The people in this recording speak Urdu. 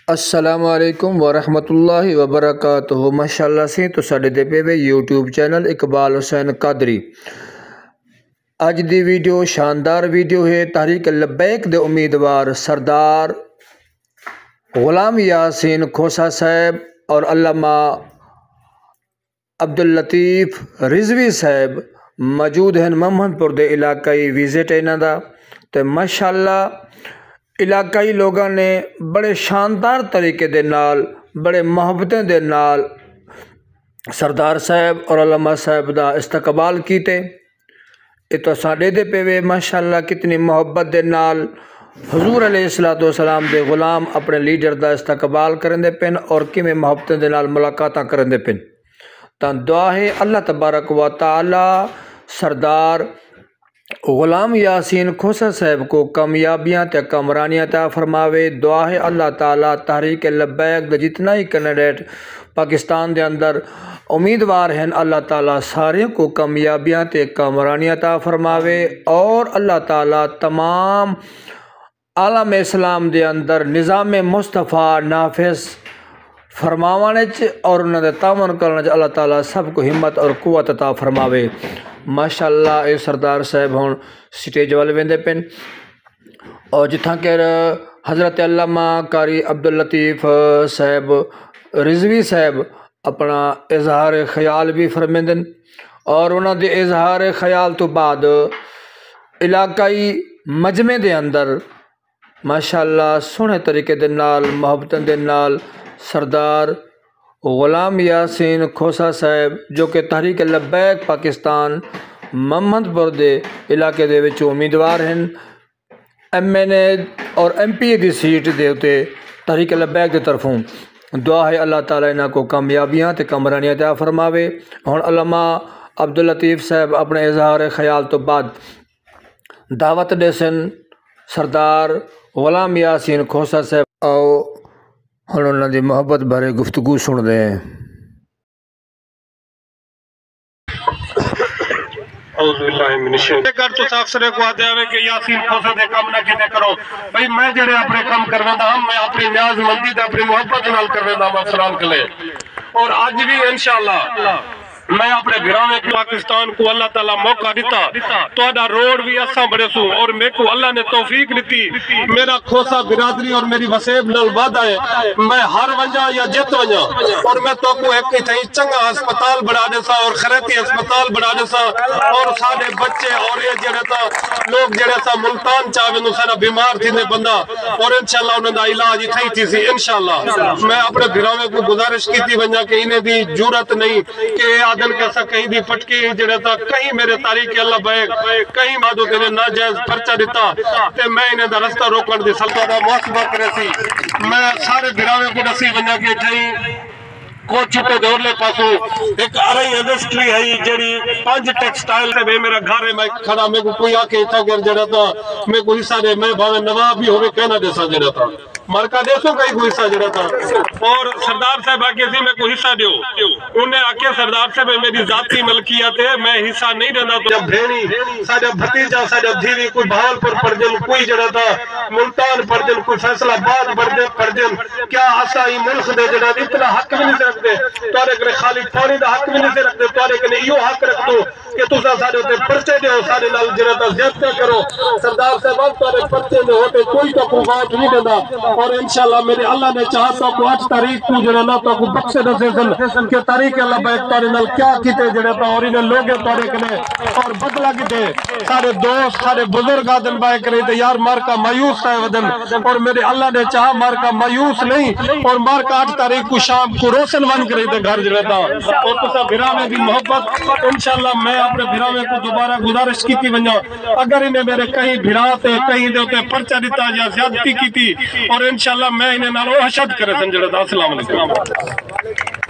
السلام علیکم ورحمۃ اللہ وبرکاتہ۔ ماشاءاللہ سے تو ساڈے دے پے یوٹیوب چینل اقبال حسین قادری۔ اج دی ویڈیو شاندار ویڈیو ہے۔ تحریک لبیک دے امیدوار سردار غلام یاسین کھوسا صاحب اور علامہ عبداللطیف رضوی صاحب موجود ہیں محمد پور دے علاقائی وزٹ انہاں دا تے ماشاءاللہ علاقائی لوگوں نے بڑے شاندار طریقے دے نال بڑے محبتیں دے نال سردار صاحب اور علامہ صاحب دا استقبال کیتے۔ یہ تو ساڈے دے پے ماشاءاللہ کتنی محبت دے نال حضور علیہ السلام دے غلام اپنے لیڈر دا استقبال کرن دے پن اور کیویں محبتیں دے نال ملاقاتاں کرن دے پن۔ تاں دعا ہے اللہ تبارک و تعالی سردار غلام یاسین کھوسا صاحب کو کامیابیاں تے کامرانیاں عطا فرماوے۔ دعا ہے اللہ تعالیٰ تحریک لبیک دے جتنا ہی کینڈیڈیٹ پاکستان دے اندر امیدوار ہیں اللہ تعالیٰ سارے کو کامیابیاں تے کامرانیاں عطا فرماوے اور اللہ تعالیٰ تمام عالم اسلام دے اندر نظام مصطفیٰ نافذ فرماوانے اور انہوں نے تعاون کرنے اللہ تعالیٰ سب کو ہمت اور قوت عطا فرماوے۔ ماشاءاللہ اے سردار صاحب ہون سٹیج والے ویندے پن اور جتھاں کہ حضرت علامہ قاری عبداللطیف صاحب رضوی صاحب اپنا اظہار خیال بھی فرمیندن اور انہوں دے اظہار خیال تو بعد علاقائی مجمع دے اندر ماشاءاللہ سونے طریقے دے نال محبتیں دے نال سردار غلام یاسین کھوسا صاحب جو کہ تحریک لبیک پاکستان محمد پور دے علاقے دے وچ امیدوار ہیں ایم این اے اور ایم پی اے دی سیٹ دے اتے تحریک لبیک دے طرفوں دعا ہے اللہ تعالیٰ انہاں کو کامیابیاں تے کامرانیاں عطا فرماوے۔ ہن علامہ عبداللطیف صاحب اپنے اظہار خیال تو بعد دعوت دے سن سردار غلام یاسین کھوسا صاحب آؤ ہن انہاں دی محبت بارے گفتگو سن دے ہیں۔ اعوذ باللہ من الشیطان کر تو اکثر کو آتے ہیں کہ یاسین کھوسا دے کام نہ کیتے کرو بھئی میں جڑے اپنے کام کروندا ہم میں اپنی نیاز مندی تے اپنی محبت نال کروندا ہم سلام کلے اور آج بھی انشاءاللہ میں اپنے گھرانے پاکستان کو اللہ تعالیٰ موقع دیتا تو اڈا روڈ بھی اساں بڑے سوں اور میں کو اللہ نے توفیق دیتی میرا کھوسا برادری اور میری وسیب نال وعدہ ہے میں ہر ونجا یا جت ونجا اور میں تو کو ایک تھئی چنگا ہسپتال بنا دیسا اور خیراتی ہسپتال بنا دیسا اور سارے بچے اور یہ جڑے تا لوگ جڑے سا ملتان چاہے نو سارا بیمار تھی نے بندہ اور انشاءاللہ انہاں دا علاج تھئی تھی سی انشاءاللہ میں اپنے گھرانے کو گزارش کی تھی ونجا کہ انہیں دی جرات نہیں کہ دن کیسا کہیں دی پٹکی جڑے تا کہیں میرے تاریخ اللہ بیگ کہیں مادو تیرے ناجائز پرچہ دیتا تے میں انہیں دا رستہ روکن دی سلطہ محاسبہ کرے سی میں سارے گراوے کو نسی بنیا کے کہیں کو چھپے دور لے پاسو ایک آرائی انڈسٹری ہے جڑی 5 ٹیکسٹائل سے میں میرا گھر ہے میں کھڑا میں کو کوئی آکے اتھا گر جڑا تا میں کوئی حصہ دے میں بھاوے نواب بھی ہوئے کہنا دے سا جڑا تا مرکہ دیسوں کئی کوئی حصہ جڑا تا اور سردار صاحب آکے سی میں کوئی حصہ دیو انہیں آکے سردار صاحب میری ذاتی ملکیت ہے میں حصہ نہیں دینا تو جب بھینی ساڑھا بھتیجا ساڑھا دھیری کوئی بھاول پر پردن کوئی جڑا تا ملتان پردن کوئی فیصلہ باد پردن کیا آسائی ملک دے جڑا اتنا حق بھی نہیں رکھ دے توارے کنے خالی پانی دا حق بھی نہیں رکھ دے توارے کنے ایو حق رکھ دو کہ تُسا ساڑھے ہوتے پرچے دے ہو ساڑھے نال جڑا تا زیادہ کرو سردار صاحب توارے پرچے دے ہوتے کوئی تو قوات نہیں دینا اور انشاءاللہ میرے اللہ نے چاہا تو کو 8 تاریخ کو جڑا نا تو کو بخشے دسے سن کہ تاریخ اللہ بیک تارے نال کیا کیتے جڑا تا اور انہیں لوگے تارے کنے اور بدلا کیتے سارے دوست سارے بزرگ آدن بائے کرے تے یار مارکا مایوس ہے ودن اور میرے اللہ نے چاہا مارکا مایوس نہیں اور مارکا 8 تاریخ کو شام کو روشن ون کرے تے گھر جڑا تا اور تسا بھراوے دی محبت انشاءاللہ میں اپنے بھراوے کو دوبارہ گزارش کیتی ونجا اگر انہیں میرے کہیں بھراتے کہیں دے ہوتے پرچہ دیتا یا زیادتی کیتی اور انشاءاللہ میں انہیں نالو حشد کرے سن جڑا تا السلام علیکم